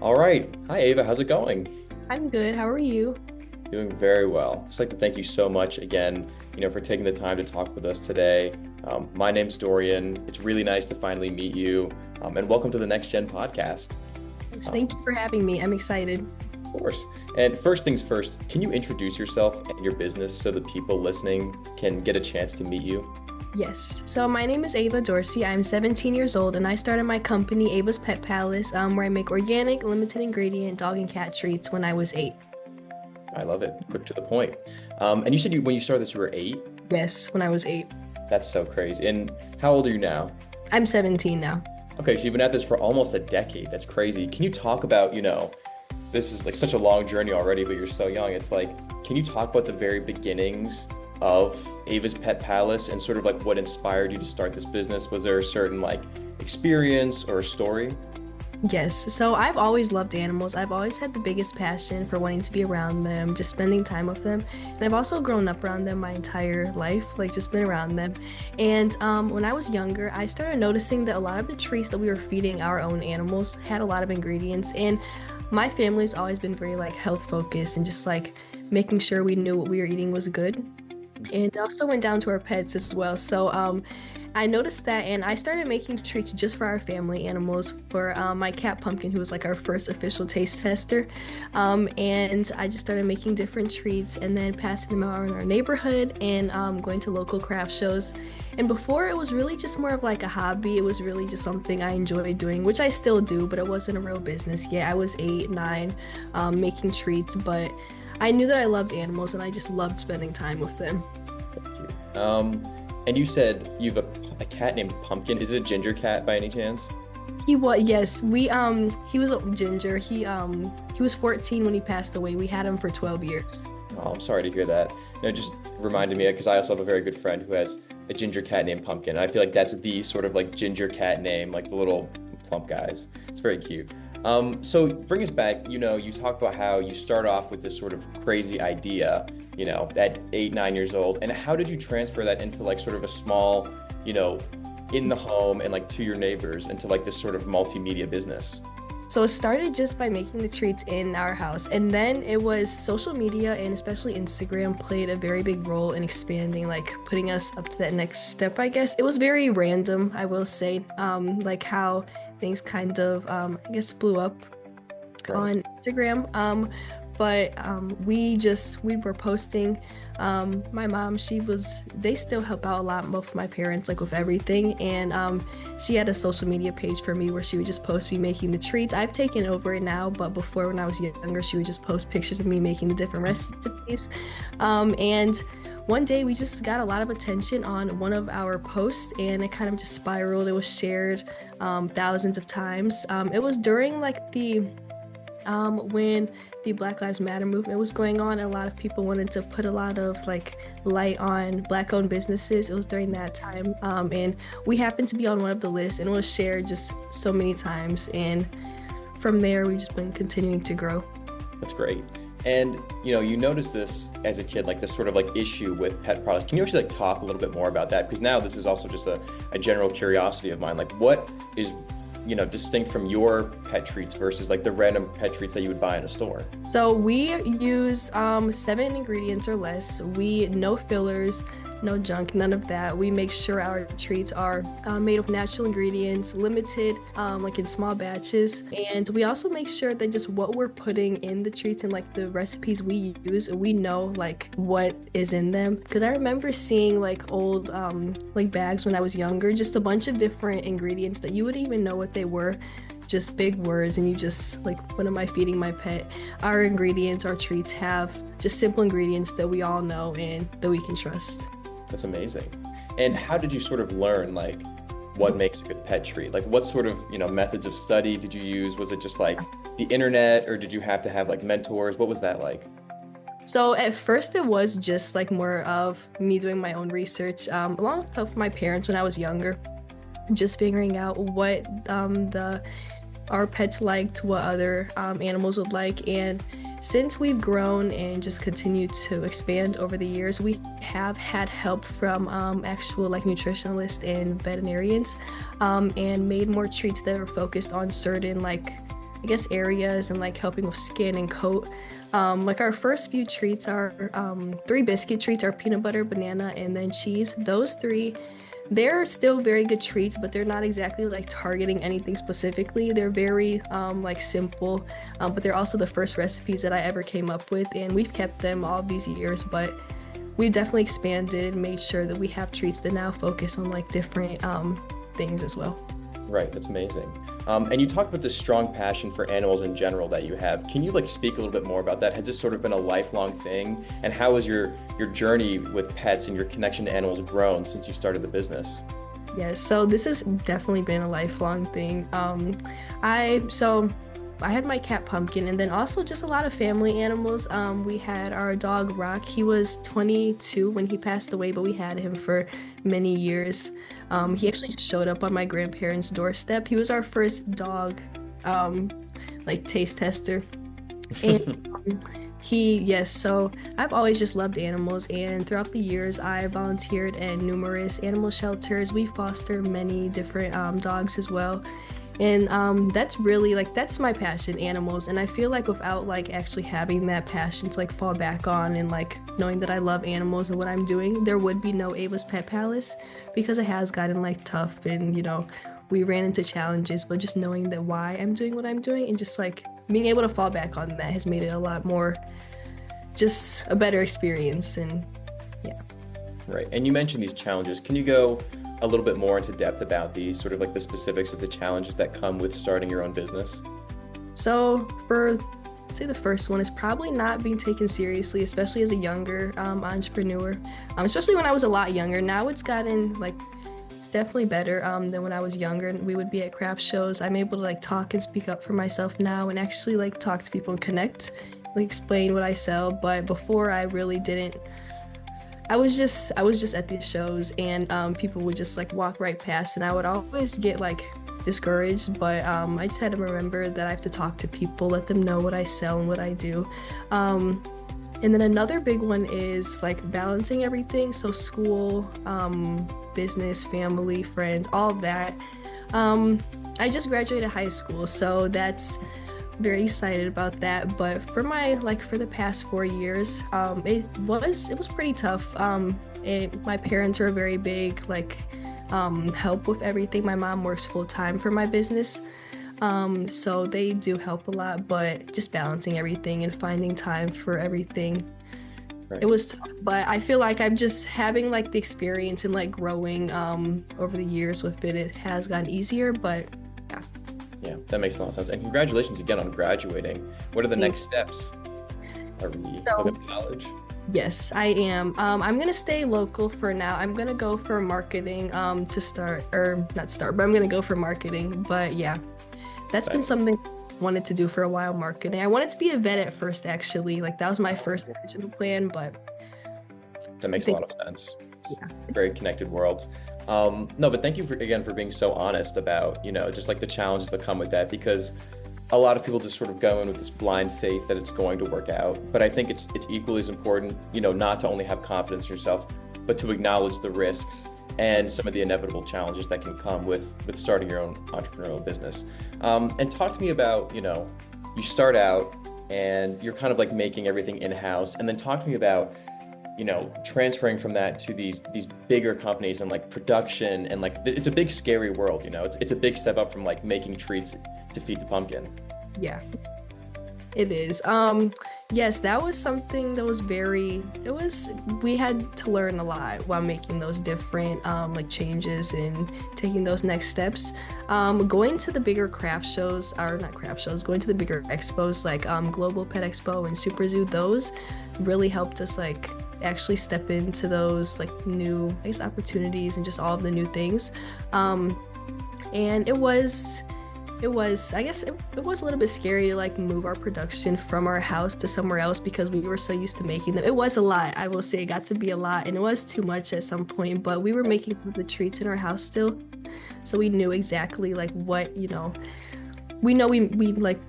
All right. Hi, Ava. How's it going? I'm good. How are you? Doing very well. Just like to thank you so much again, for taking the time to talk with us today. My name's Dorian. It's really nice to finally meet you. And welcome to the Next Gen podcast. Yes, Um, thank you for having me. I'm excited. of course. And first things first, can you introduce yourself and your business so the people listening can get a chance to meet you? Yes. So my name is Ava Dorsey. I'm 17 years old, and I started my company, Ava's Pet Palace, where I make organic, limited ingredient dog and cat treats when I was 8. I love it. Quick to the point. And you said when you started this, you were 8. Yes, when I was 8. That's so crazy. And how old are you now? I'm 17 now. Okay, so you've been at this for almost a decade. That's crazy. Can you talk about, this is like such a long journey already, but you're so young. It's like, can you talk about the very beginnings of Ava's Pet Palace and sort of like what inspired you to start this business? Was there a certain like experience or a story? Yes, so I've always loved animals. I've always had the biggest passion for wanting to be around them, just spending time with them. And I've also grown up around them my entire life, like just been around them. And when I was younger, I started noticing that a lot of the treats that we were feeding our own animals had a lot of ingredients. And my family's always been very like health focused and just like making sure we knew what we were eating was good. And it also went down to our pets as well. So I noticed that, and I started making treats just for our family animals. For my cat Pumpkin, who was like our first official taste tester, and I just started making different treats and then passing them out in our neighborhood and going to local craft shows. And before, it was really just more of like a hobby. It was really just something I enjoyed doing, which I still do, but it wasn't a real business yet. I was 8, 9, making treats, but I knew that I loved animals and I just loved spending time with them. And you said you have a cat named Pumpkin. Is it a ginger cat by any chance? He was, yes. He was a ginger. He was 14 when he passed away. We had him for 12 years. Oh, I'm sorry to hear that. No, it just reminded me because I also have a very good friend who has a ginger cat named Pumpkin. And I feel like that's the sort of like ginger cat name, like the little plump guys. It's very cute. So bring us back, you talk about how you start off with this sort of crazy idea, at 8, 9 years old. And how did you transfer that into like sort of a small, in the home and like to your neighbors into like this sort of multimedia business? So it started just by making the treats in our house. And then it was social media and especially Instagram played a very big role in expanding, like putting us up to that next step, I guess. It was very random, I will say, like how things kind of, I guess, blew up Right. on Instagram. But we were posting. My mom, they still help out a lot, both my parents, like with everything. And she had a social media page for me where she would just post me making the treats. I've taken over it now, but before when I was younger, she would just post pictures of me making the different recipes. And one day we just got a lot of attention on one of our posts and it kind of just spiraled. It was shared thousands of times. It was during like when the Black Lives Matter movement was going on, a lot of people wanted to put a lot of like light on Black-owned businesses. It was during that time, and we happened to be on one of the lists, and it was shared just so many times. And from there, we've just been continuing to grow. That's great. And you notice this as a kid, like this sort of like issue with pet products. Can you actually like talk a little bit more about that? Because now this is also just a general curiosity of mine. Like what is distinct from your pet treats versus like the random pet treats that you would buy in a store? So we use 7 ingredients or less. We no fillers, no junk, none of that. We make sure our treats are made of natural ingredients, limited, like in small batches. And we also make sure that just what we're putting in the treats and like the recipes we use, we know like what is in them. Because I remember seeing like old like bags when I was younger, just a bunch of different ingredients that you wouldn't even know what they were. Just big words, and you just like, what am I feeding my pet? Our ingredients, our treats have just simple ingredients that we all know and that we can trust. That's amazing. And how did you sort of learn like what makes a good pet treat? Like what sort of, methods of study did you use? Was it just like the internet or did you have to have like mentors? What was that like? So at first it was just like more of me doing my own research, along with help from my parents when I was younger, just figuring out what the our pets liked, what other animals would like. And since we've grown and just continued to expand over the years, we have had help from actual like nutritionalists and veterinarians, and made more treats that are focused on certain like I guess, areas and like helping with skin and coat. Like our first few treats are three biscuit treats are peanut butter, banana, and then cheese. Those three, they're still very good treats, but they're not exactly like targeting anything specifically. They're very like simple, but they're also the first recipes that I ever came up with, and we've kept them all these years, but we've definitely expanded and made sure that we have treats that now focus on like different things as well. Right, that's amazing. And you talked about this strong passion for animals in general that you have. Can you like speak a little bit more about that? Has this sort of been a lifelong thing? And how has your journey with pets and your connection to animals grown since you started the business? Yes, so this has definitely been a lifelong thing. I had my cat Pumpkin, and then also just a lot of family animals. We had our dog Rock. He was 22 when he passed away, but we had him for many years. He actually just showed up on my grandparents' doorstep. He was our first dog, like taste tester. And yes, so I've always just loved animals, and throughout the years, I volunteered in numerous animal shelters. We foster many different dogs as well. And that's really like that's my passion, animals. And I feel like without like actually having that passion to like fall back on and like knowing that I love animals and what I'm doing, there would be no Ava's Pet Palace because it has gotten like tough and we ran into challenges, but just knowing that why I'm doing what I'm doing and just like being able to fall back on that has made it a lot more just a better experience. And yeah. Right. And you mentioned these challenges. Can you go a little bit more into depth about these, sort of like the specifics of the challenges that come with starting your own business? So for say the first one is probably not being taken seriously, especially as a younger entrepreneur, especially when I was a lot younger. Now it's gotten like it's definitely better than when I was younger and we would be at craft shows. I'm able to like talk and speak up for myself now and actually like talk to people and connect, like explain what I sell. But before I really didn't. I was just at these shows and people would just like walk right past and I would always get like discouraged, but I just had to remember that I have to talk to people, let them know what I sell and what I do. And then another big one is like balancing everything. So school, business, family, friends, all of that. I just graduated high school, so that's very excited about that. But for the past 4 years, it was pretty tough. My parents are very big help with everything. My mom works full time for my business, so they do help a lot, but just balancing everything and finding time for everything. Right. It was tough, but I feel like I'm just having like the experience and like growing over the years with it. It has gotten easier, but yeah. Yeah, that makes a lot of sense. And congratulations again on graduating. What are the next steps? Are we looking at college? Yes, I am. I'm gonna stay local for now. I'm gonna go for marketing to start, or not start, but I'm gonna go for marketing. But yeah, that's been something I wanted to do for a while, marketing. I wanted to be a vet at first, actually. Like that was my first original plan, but that makes a lot of sense. It's a very connected world. No, but thank you again for being so honest about, just like the challenges that come with that, because a lot of people just sort of go in with this blind faith that it's going to work out. But I think it's equally as important, not to only have confidence in yourself, but to acknowledge the risks and some of the inevitable challenges that can come with starting your own entrepreneurial business. And talk to me about, you start out and you're kind of like making everything in-house, and then talk to me about transferring from that to these bigger companies and like production and like it's a big scary world, it's a big step up from like making treats to feed the pumpkin. Yeah, it is. Yes, that was something that was we had to learn a lot while making those different like changes and taking those next steps. Going to the bigger craft shows, or not craft shows, going to the bigger expos like Global Pet Expo and Super Zoo, those really helped us like actually step into those like new, I guess, opportunities and just all of the new things. And it was I guess it was a little bit scary to like move our production from our house to somewhere else because we were so used to making them. It was a lot, I will say. It got to be a lot, and it was too much at some point, but we were making the treats in our house still, so we knew exactly like what we like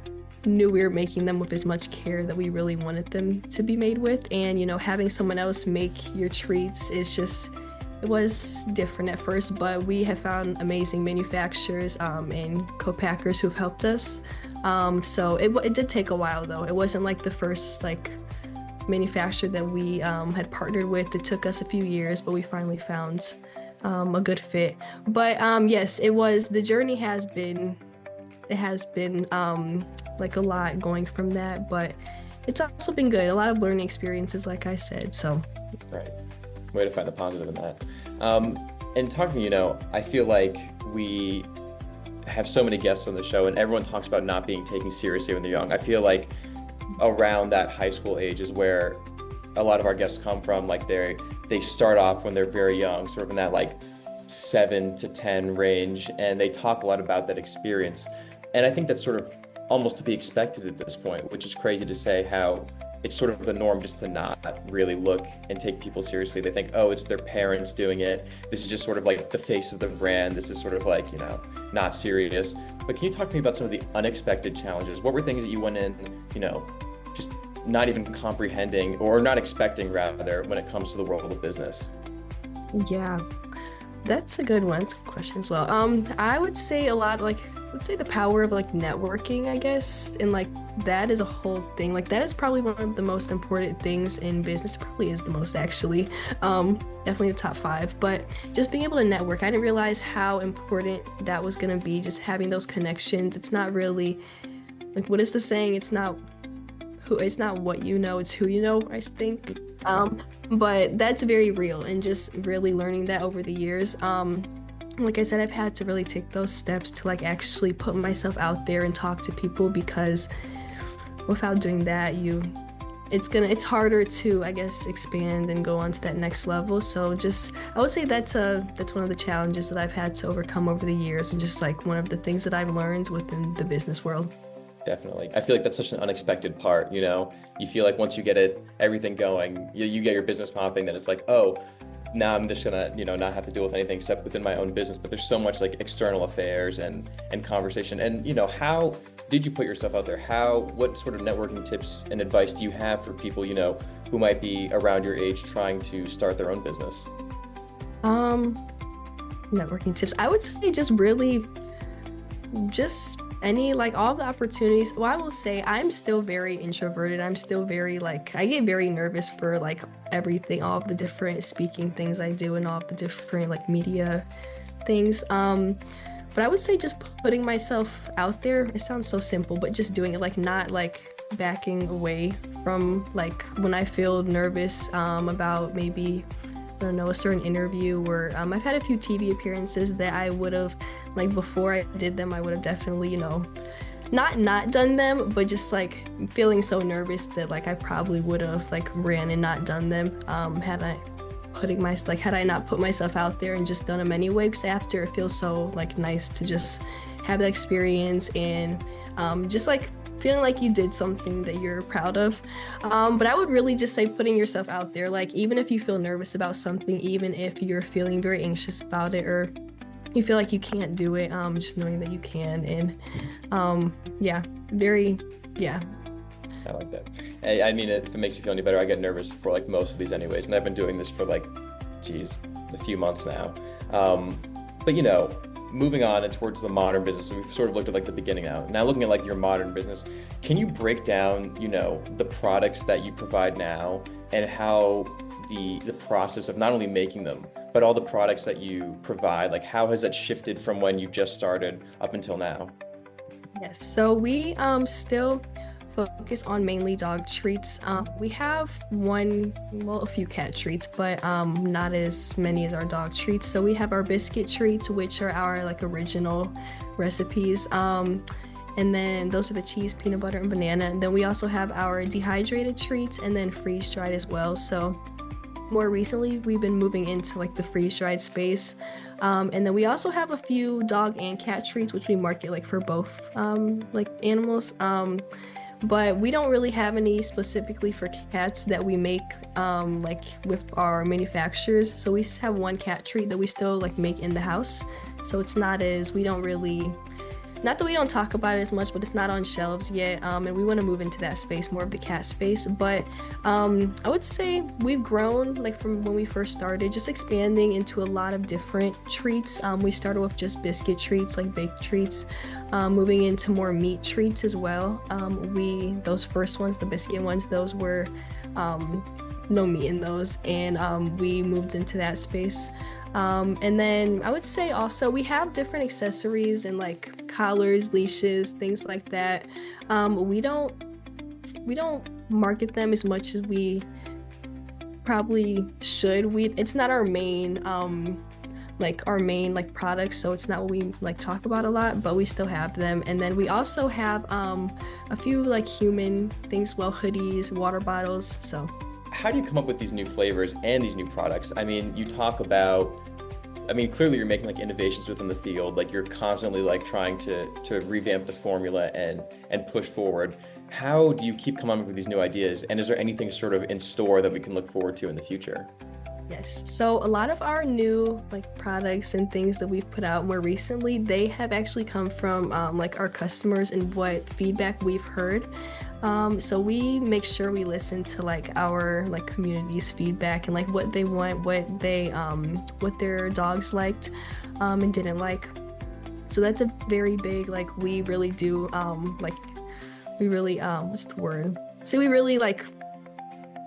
knew we were making them with as much care that we really wanted them to be made with. And having someone else make your treats is just, it was different at first, but we have found amazing manufacturers and co-packers who've helped us. So it did take a while though. It wasn't like the first like manufacturer that we had partnered with. It took us a few years, but we finally found a good fit. But yes, it was the journey has been like a lot going from that, but it's also been good. A lot of learning experiences, like I said. So Right. Way to find the positive in that. And talking, I feel like we have so many guests on the show and everyone talks about not being taken seriously when they're young. I feel like around that high school age is where a lot of our guests come from. Like they start off when they're very young, sort of in that like 7 to 10 range, and they talk a lot about that experience. And I think that's sort of almost to be expected at this point, which is crazy to say how it's sort of the norm just to not really look and take people seriously. They think, oh, it's their parents doing it. This is just sort of like the face of the brand. This is sort of like, not serious. But can you talk to me about some of the unexpected challenges? What were things that you went in, just not even comprehending or not expecting rather when it comes to the world of business? yeah, that's a good one. It's a good question as well. I would say a lot like let's say the power of like networking, I guess, and like that is a whole thing. Like that is probably one of the most important things in business. It probably is the most actually. Definitely the top 5. But just being able to network, I didn't realize how important that was gonna be. Just having those connections. It's not really like what is the saying? It's not what you know, it's who you know, I think. But that's very real, and just really learning that over the years. Like I said, I've had to really take those steps to like actually put myself out there and talk to people, because without doing that, it's harder to, I guess, expand and go on to that next level. So just, I would say that's one of the challenges that I've had to overcome over the years, and just like one of the things that I've learned within the business world. Definitely. I feel like that's such an unexpected part, You feel like once you get everything going, you get your business popping, then it's like, oh, now I'm just gonna, not have to deal with anything except within my own business. But there's so much like external affairs and conversation. And, how did you put yourself out there? What sort of networking tips and advice do you have for people, who might be around your age trying to start their own business? Networking tips. I would say just any like all the opportunities. Well, I will say I'm still very introverted. I'm still very like I get very nervous for like everything, all of the different speaking things I do and all of the different like media things. But I would say just putting myself out there. It sounds so simple, but just doing it, like not like backing away from like when I feel nervous about maybe I don't know, a certain interview, or I've had a few TV appearances that I would have, like before I did them, I would have definitely, not done them, but just like feeling so nervous that like I probably would have like ran and not done them had I not put myself out there and just done them anyway, because after it feels so like nice to just have that experience and just like feeling like you did something that you're proud of. But I would really just say putting yourself out there, like even if you feel nervous about something, even if you're feeling very anxious about it, or you feel like you can't do it, just knowing that you can. And yeah. I like that. I mean, if it makes you feel any better, I get nervous for like most of these anyways. And I've been doing this for like, a few months now. But moving on and towards the modern business, we've sort of looked at like the beginning now. Now looking at like your modern business, can you break down, the products that you provide now and how the process of not only making them, but all the products that you provide, like how has that shifted from when you just started up until now? Yes, so we still focus on mainly dog treats. We have a few cat treats, but not as many as our dog treats. So we have our biscuit treats, which are our like original recipes. And then those are the cheese, peanut butter, and banana. And then we also have our dehydrated treats and then freeze dried as well. So more recently, we've been moving into like the freeze dried space. And then we also have a few dog and cat treats, which we market like for both like animals. But we don't really have any specifically for cats that we make like with our manufacturers. So we have one cat treat that we still like make in the house. So it's not as, we don't really, not that we don't talk about it as much, but it's not on shelves yet. And we want to move into that space, more of the cat space. But I would say we've grown like from when we first started, just expanding into a lot of different treats. We started with just biscuit treats, like baked treats, moving into more meat treats as well. Those first ones, the biscuit ones, those were no meat in those, and we moved into that space. And then I would say also we have different accessories and like collars, leashes, things like that. We don't market them as much as we probably should. It's not our main like product, so it's not what we like talk about a lot, but we still have them. And then we also have a few like human things, well, hoodies, water bottles. So How do you come up with these new flavors and these new products? I mean, you talk about, I mean, clearly you're making like innovations within the field, like you're constantly like trying to revamp the formula and push forward. How do you keep coming up with these new ideas? And is there anything sort of in store that we can look forward to in the future? yes. So a lot of our new like products and things that we've put out more recently, they have actually come from like our customers and what feedback we've heard. So we make sure we listen to like our like community's feedback and like what they want, what their dogs liked and didn't like. So that's a very big like we really do we really what's the word? So we really like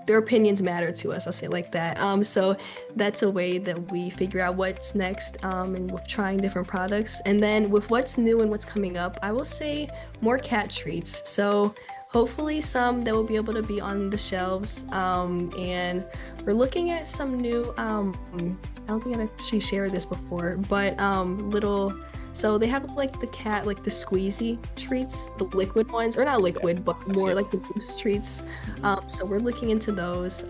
their opinions matter to us. I'll say it like that. So that's a way that we figure out what's next, and with trying different products. And then with what's new and what's coming up, I will say more cat treats. So hopefully some that will be able to be on the shelves. And we're looking at some new, I don't think I've actually shared this before, but little, so they have like the cat, like the squeezy treats, the liquid ones, or not liquid, but more like the loose treats. So we're looking into those,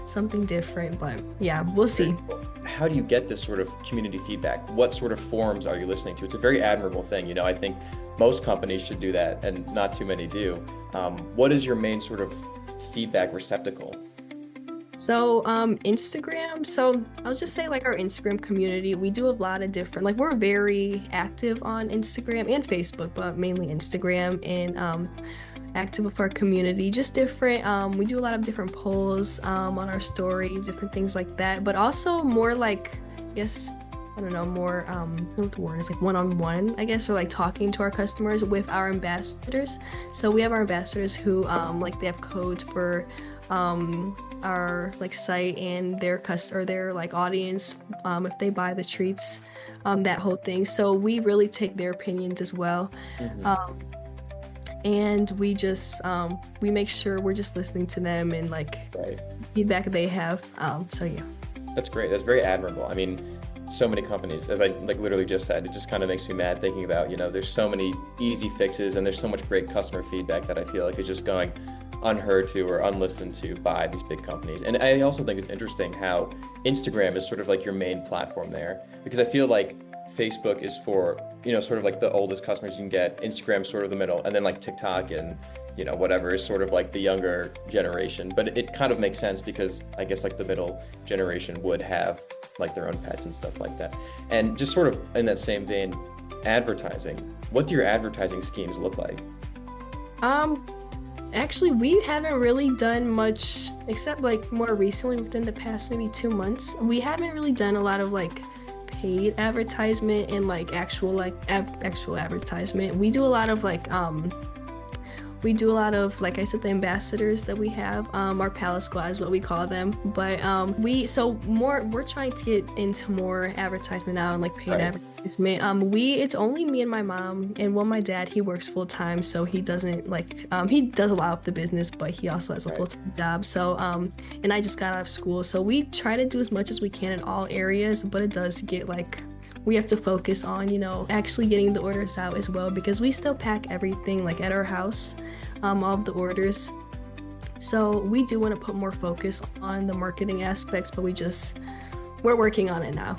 something different, but yeah, we'll see. How do you get this sort of community feedback? What sort of forums are you listening to? It's a very admirable thing. You know, I think most companies should do that, and not too many do. What is your main sort of feedback receptacle? So Instagram, so I'll just say like our Instagram community, we do a lot of different, like we're very active on Instagram and Facebook, but mainly Instagram, and active with our community, just different, we do a lot of different polls on our story, different things like that, but also more like, I guess, I don't know, more, I don't know what the word is, like one-on-one, I guess, or like talking to our customers with our ambassadors. So we have our ambassadors who, like they have codes for our like site and their like audience, if they buy the treats, that whole thing. So we really take their opinions as well. Mhm. And we just, we make sure we're just listening to them and like Right. feedback they have. So yeah. That's great. That's very admirable. I mean, so many companies, as I like literally just said, it just kind of makes me mad thinking about, you know, there's so many easy fixes and there's so much great customer feedback that I feel like is just going unheard to or unlistened to by these big companies. And I also think it's interesting how Instagram is sort of like your main platform there, because I feel like Facebook is for, you know, sort of like the oldest customers you can get, Instagram sort of the middle, and then like TikTok and, you know, whatever is sort of like the younger generation. But it kind of makes sense because I guess like the middle generation would have like their own pets and stuff like that. And just sort of in that same vein, advertising. What do your advertising schemes look like? Um, Actually, we haven't really done much except like more recently within the past maybe 2 months. We haven't really done a lot of like paid advertisement and like actual like actual advertisement. We do a lot of, like I said, the ambassadors that we have, our Palace Squad is what we call them. But we're trying to get into more advertisement now and like paid Right. advertisement. It's only me and my mom, and my dad, he works full time, so he doesn't like, he does a lot of the business, but he also has a Right. full-time job. So, and I just got out of school, so we try to do as much as we can in all areas, but it does get like, we have to focus on, you know, actually getting the orders out as well, because we still pack everything like at our house, all of the orders. So we do want to put more focus on the marketing aspects, but we're working on it now.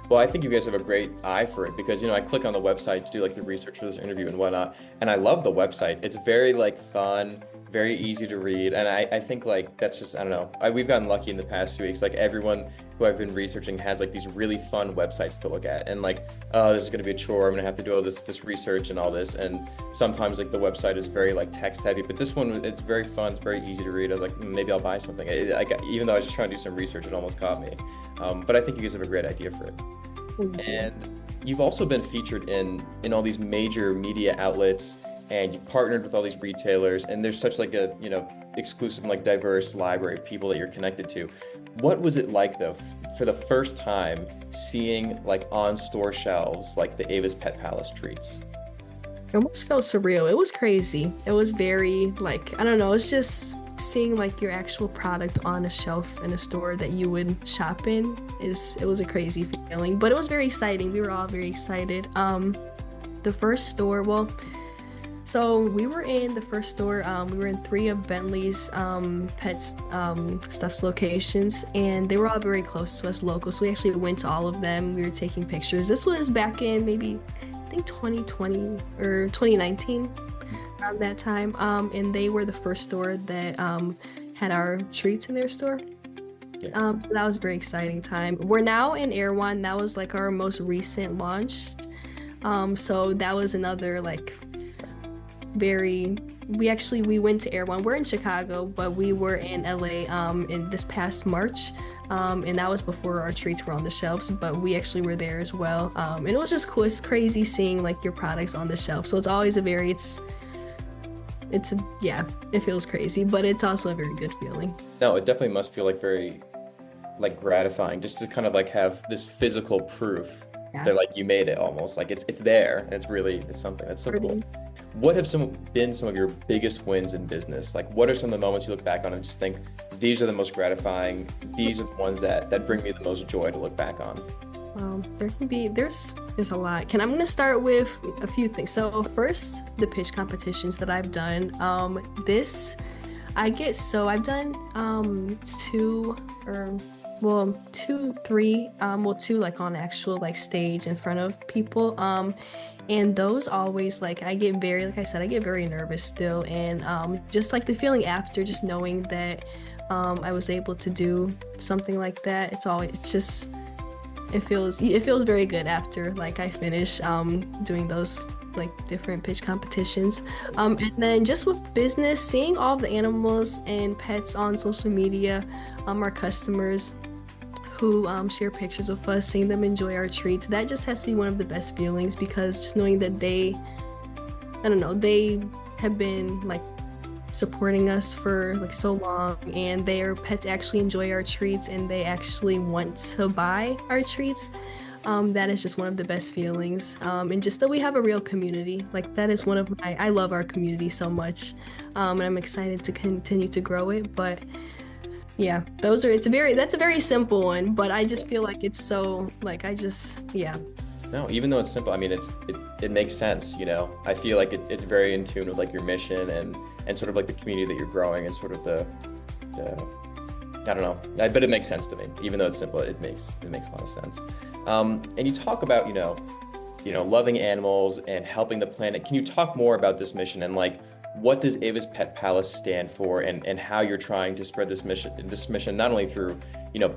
Well, I think you guys have a great eye for it because, you know, I click on the website to do like the research for this interview and whatnot, and I love the website. It's very like fun, very easy to read. And I think like that's just, I don't know, we've gotten lucky in the past few weeks. Like everyone who I've been researching has like these really fun websites to look at. And like, oh, this is going to be a chore. I'm going to have to do all this research and all this. And sometimes like the website is very like text heavy, but this one, it's very fun. It's very easy to read. I was like, maybe I'll buy something. Even though I was just trying to do some research, it almost caught me. But I think you guys have a great idea for it. And you've also been featured in all these major media outlets, and you've partnered with all these retailers, and there's such like a, exclusive and like diverse library of people that you're connected to. What was it like though, for the first time seeing like on store shelves like the Ava's Pet Palace treats? It almost felt surreal. It was crazy. It was very like, I don't know, it's just seeing like your actual product on a shelf in a store that you would shop in it was a crazy feeling, but it was very exciting. We were all very excited. The first store, well, so we were in the first store, we were in three of Bentley's Pets Stuff's locations, and they were all very close to us local. So we actually went to all of them. We were taking pictures. This was back in maybe, I think 2020 or 2019, around that time. And they were the first store that had our treats in their store. Yeah. So that was a very exciting time. We're now in Erewhon. That was like our most recent launch. So that was another like we went to Erewhon. We're in Chicago, but we were in LA in this past March. And that was before our treats were on the shelves, but we actually were there as well. And it was just cool. It's crazy seeing like your products on the shelf. So it's always it feels crazy, but it's also a very good feeling. No, it definitely must feel like very like gratifying just to kind of like have this physical proof Yeah. that like you made it, almost like it's there, and it's something that's so cool. What have been some of your biggest wins in business? Like, what are some of the moments you look back on and just think, these are the most gratifying, these are the ones that bring me the most joy to look back on? There's a lot. I'm gonna start with a few things. So first, the pitch competitions that I've done. I've done two like on actual like stage in front of people. And those always like I get very, like I said, I get very nervous still, and just like the feeling after, just knowing that I was able to do something like that. It feels very good after like I finish doing those like different pitch competitions. And then just with business, seeing all the animals and pets on social media, our customers who share pictures with us, seeing them enjoy our treats, that just has to be one of the best feelings, because just knowing that they have been like supporting us for like so long, and their pets actually enjoy our treats and they actually want to buy our treats. That is just one of the best feelings. And just that we have a real community, like that is I love our community so much. And I'm excited to continue to grow it. But yeah, that's a very simple one, but I just feel like it's so like yeah. No, even though it's simple, I mean, it makes sense, I feel like it's very in tune with like your mission and sort of like the community that you're growing, and sort of the I don't know, but it makes sense to me. Even though it's simple, it makes a lot of sense. And you talk about, loving animals and helping the planet. Can you talk more about this mission, and like, what does Ava's Pet Palace stand for, and how you're trying to spread this mission not only through,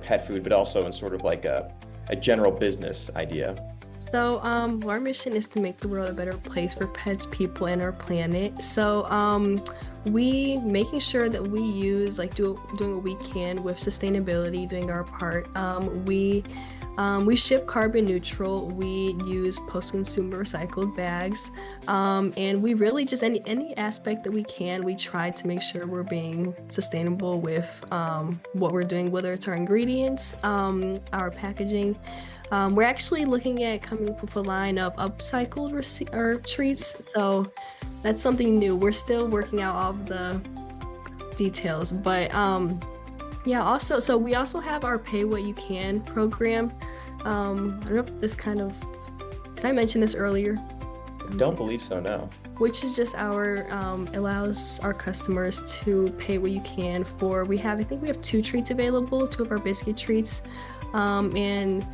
pet food, but also in sort of like a general business idea? So our mission is to make the world a better place for pets, people, and our planet. So we making sure that we use doing what we can with sustainability, doing our part. We ship carbon neutral. We use post-consumer recycled bags, and we really just any aspect that we can. We try to make sure we're being sustainable with what we're doing, whether it's our ingredients, our packaging. We're actually looking at coming up with a line of upcycled treats, so that's something new. We're still working out all of the details, but yeah. So we also have our Pay What You Can program. I don't know if did I mention this earlier? Don't believe so, no. Which is just allows our customers to pay what you can for. I think we have two treats available, two of our biscuit treats, and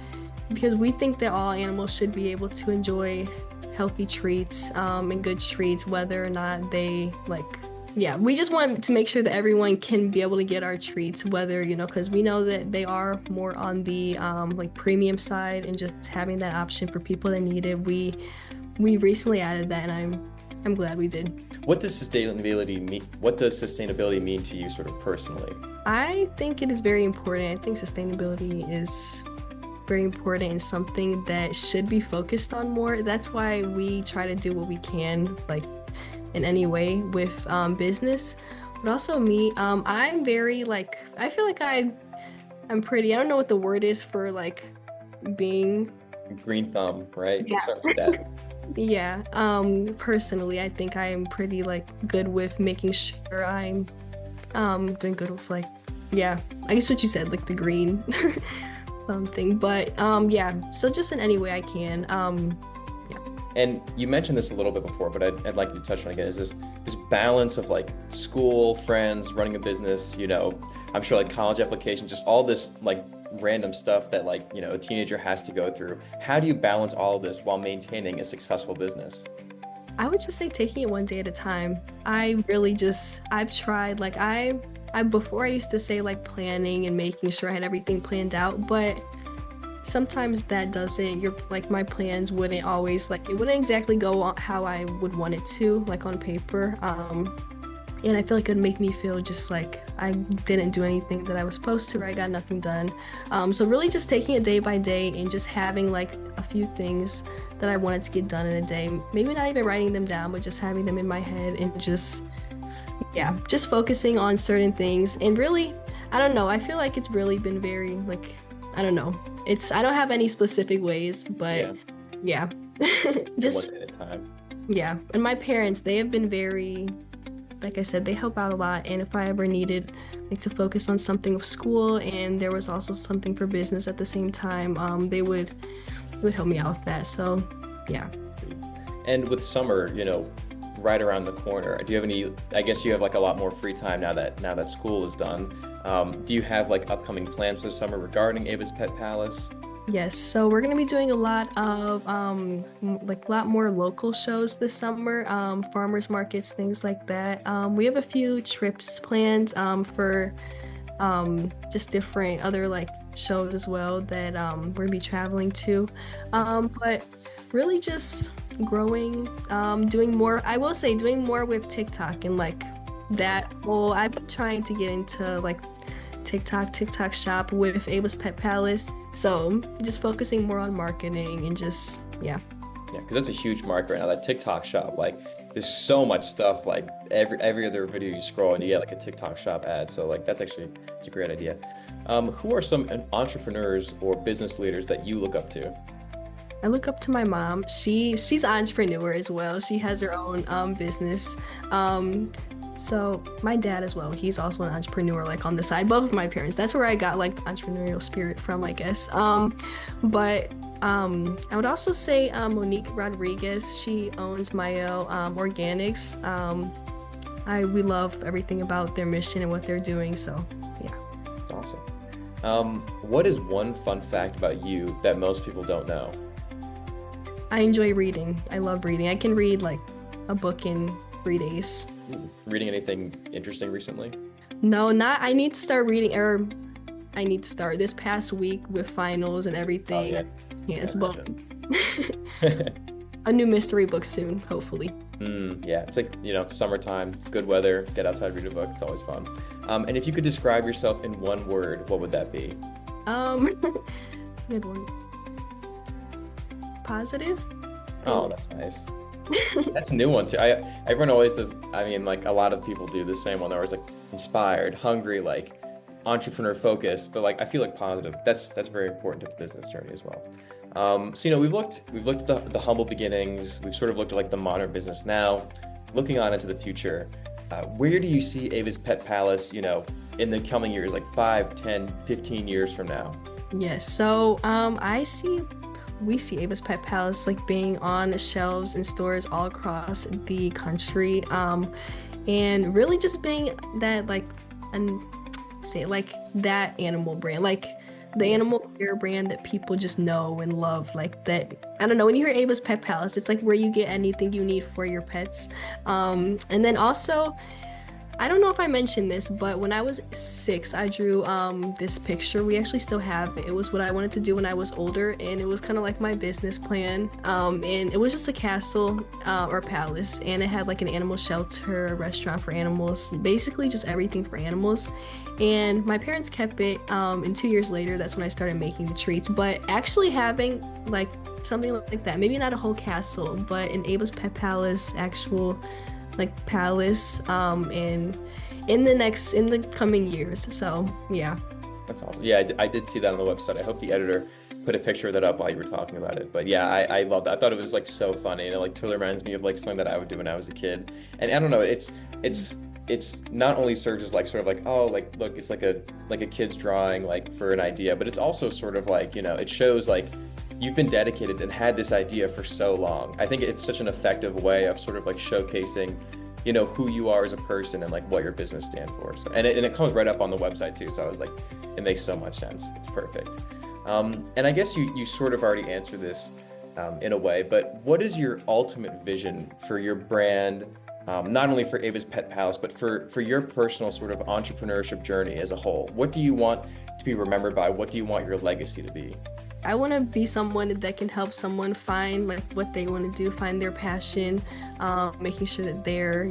because we think that all animals should be able to enjoy healthy treats and good treats, whether or not they like Yeah, we just want to make sure that everyone can be able to get our treats, whether, because we know that they are more on the like premium side and just having that option for people that need it. We recently added that and I'm glad we did. What does sustainability mean to you sort of personally? I think it is very important. I think sustainability is very important and something that should be focused on more. That's why we try to do what we can, like in any way with business. But also me, I'm very like I feel like I'm pretty. I don't know what the word is for like being. Green thumb, right? Yeah. Something like that. Yeah. Personally, I think I am pretty like good with making sure I'm doing good with like yeah. I guess what you said, like the green something. But yeah. So just in any way I can. Yeah. And you mentioned this a little bit before, but I'd like you to touch on it again. Is this balance of like school, friends, running a business, I'm sure like college applications, just all this like random stuff that like, a teenager has to go through. How do you balance all of this while maintaining a successful business? I would just say taking it one day at a time. I've tried, like, before I used to say like planning and making sure I had everything planned out, but sometimes that doesn't, like, my plans wouldn't always, like, it wouldn't exactly go on how I would want it to, like, on paper. And I feel like it would make me feel just like I didn't do anything that I was supposed to, or I got nothing done. So really just taking it day by day and just having like a few things that I wanted to get done in a day. Maybe not even writing them down, but just having them in my head and yeah, just focusing on certain things. And really, I don't know, I feel like it's really been very like, I don't know. I don't have any specific ways, but yeah. Just one day at a time. yeah. And my parents, they have been very, like I said, they help out a lot. And if I ever needed like to focus on something with school and there was also something for business at the same time, they would help me out with that. So yeah. And with summer, right around the corner, do you have any, I guess you have like a lot more free time now that school is done. Do you have like upcoming plans for the summer regarding Ava's Pet Palace? Yes, so we're gonna be doing a lot of like a lot more local shows this summer, farmers markets, things like that. We have a few trips planned for just different other like shows as well that we're gonna be traveling to. But really just growing, doing more. I will say doing more with TikTok and like that. Well, I've been trying to get into like TikTok shop with Ava's Pet Palace. So just focusing more on marketing and just yeah. Yeah, because that's a huge market right now. That TikTok shop, like, there's so much stuff. Like every other video you scroll and you get like a TikTok shop ad. So like it's a great idea. Who are some entrepreneurs or business leaders that you look up to? I look up to my mom. She's an entrepreneur as well. She has her own business. So my dad as well, he's also an entrepreneur, like on the side. Both of my parents. That's where I got like the entrepreneurial spirit from, I guess. But I would also say Monique Rodriguez. She owns Mayo Organics. We love everything about their mission and what they're doing. So yeah. That's awesome. What is one fun fact about you that most people don't know? I enjoy reading. I love reading. I can read like a book in 3 days. Reading anything interesting recently? No, not. I need to start reading, or I need to start this past week with finals and everything. Oh, yeah, it's about a new mystery book soon, hopefully. Yeah, it's like, summertime, it's good weather, get outside, read a book. It's always fun. And if you could describe yourself in one word, what would that be? Good one. Positive. Oh, that's nice. That's a new one too. Everyone always does. I mean, like a lot of people do the same one. They're always like inspired, hungry, like entrepreneur focused. But like I feel like positive. That's very important to the business journey as well. So we've looked at the humble beginnings. We've sort of looked at like the modern business now. Looking on into the future, where do you see Ava's Pet Palace? In the coming years, like 5, 10, 15 years from now. Yes. So we see Ava's Pet Palace like being on shelves in stores all across the country, and really just being that like, and say like that animal brand, like the animal care brand that people just know and love. Like that, I don't know, when you hear Ava's Pet Palace, it's like where you get anything you need for your pets. And then also I don't know if I mentioned this, but when I was 6, I drew this picture. We actually still have it. It was what I wanted to do when I was older, and it was kind of like my business plan. And it was just a castle or palace, and it had like an animal shelter, a restaurant for animals, basically just everything for animals. And my parents kept it, and 2 years later, that's when I started making the treats. But actually having like something like that, maybe not a whole castle, but an Ava's Pet Palace, actual like palace in the coming years. So yeah. That's awesome. Yeah, I did see that on the website. I hope the editor put a picture of that up while you were talking about it. But yeah, I love that. I thought it was like so funny, and it like totally reminds me of like something that I would do when I was a kid. And I don't know, it's not only serves as like sort of like, oh, like look, it's like a kid's drawing like for an idea, but it's also sort of like, it shows like you've been dedicated and had this idea for so long. I think it's such an effective way of sort of like showcasing, who you are as a person and like what your business stands for. So, and it comes right up on the website too. So I was like, it makes so much sense. It's perfect. And I guess you sort of already answered this in a way, but what is your ultimate vision for your brand? Not only for Ava's Pet Palace, but for your personal sort of entrepreneurship journey as a whole. What do you want to be remembered by? What do you want your legacy to be? I want to be someone that can help someone find like what they want to do, find their passion, making sure that they're,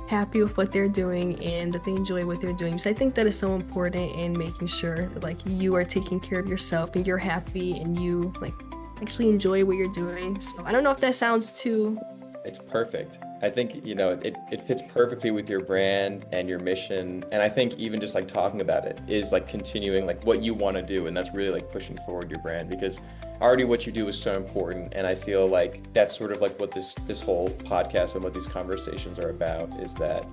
happy with what they're doing and that they enjoy what they're doing. So I think that is so important in making sure that like you are taking care of yourself and you're happy and you like actually enjoy what you're doing. So I don't know if that sounds too. It's perfect. I think, it fits perfectly with your brand and your mission. And I think even just like talking about it is like continuing like what you want to do. And that's really like pushing forward your brand, because already what you do is so important. And I feel like that's sort of like what this whole podcast and what these conversations are about, is that,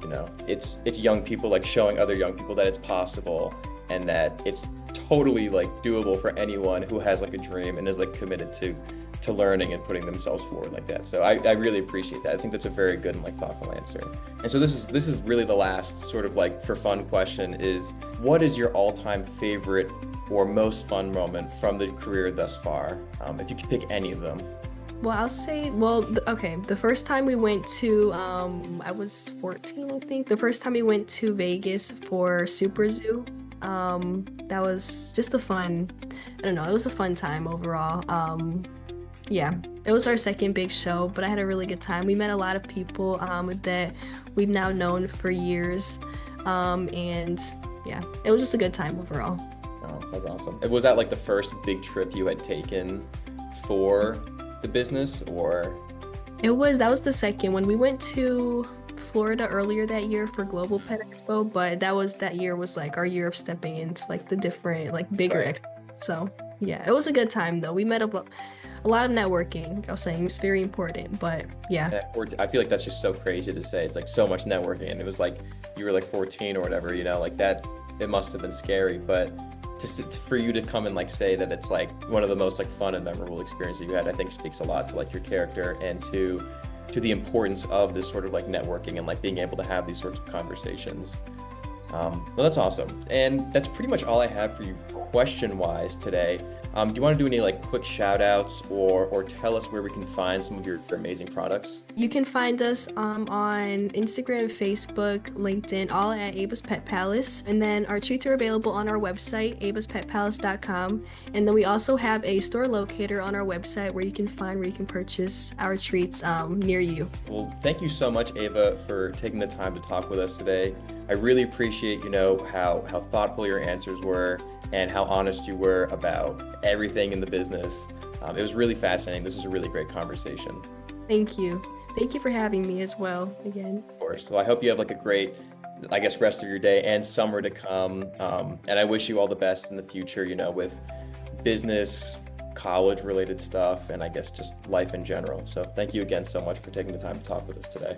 it's young people like showing other young people that it's possible and that it's totally like doable for anyone who has like a dream and is like committed to learning and putting themselves forward like that. So I really appreciate that. I think that's a very good and like thoughtful answer. And so this is really the last sort of like for fun question is, what is your all-time favorite or most fun moment from the career thus far? If you could pick any of them. Well, I'll say, okay, the first time we went to, I was 14, I think. The first time we went to Vegas for Super Zoo, that was just I don't know, it was a fun time overall. Yeah, it was our second big show, but I had a really good time. We met a lot of people that we've now known for years. And yeah, it was just a good time overall. Oh, that's awesome. Was that like the first big trip you had taken for the business, or? That was the second one. We went to Florida earlier that year for Global Pet Expo, but that year was like our year of stepping into like the different, like bigger Right. So yeah, it was a good time though. We met a lot of networking. I was saying it's very important, but yeah. I feel like that's just so crazy to say. It's like so much networking, and it was like you were like 14 or whatever, like that. It must have been scary, but for you to come and like say that it's like one of the most like fun and memorable experiences you had, I think speaks a lot to like your character and to the importance of this sort of like networking and like being able to have these sorts of conversations. Well, that's awesome. And that's pretty much all I have for you question-wise today. Do you want to do any like quick shout outs or tell us where we can find some of your amazing products? You can find us on Instagram, Facebook, LinkedIn, all at Ava's Pet Palace. And then our treats are available on our website, avaspetpalace.com. And then we also have a store locator on our website where you can purchase our treats near you. Well, thank you so much, Ava, for taking the time to talk with us today. I really appreciate, how thoughtful your answers were and how honest you were about everything in the business. It was really fascinating. This was a really great conversation. Thank you. Thank you for having me as well again. Of course. Well, I hope you have like a great, rest of your day and summer to come. And I wish you all the best in the future, with business, college related stuff, and I guess just life in general. So thank you again so much for taking the time to talk with us today.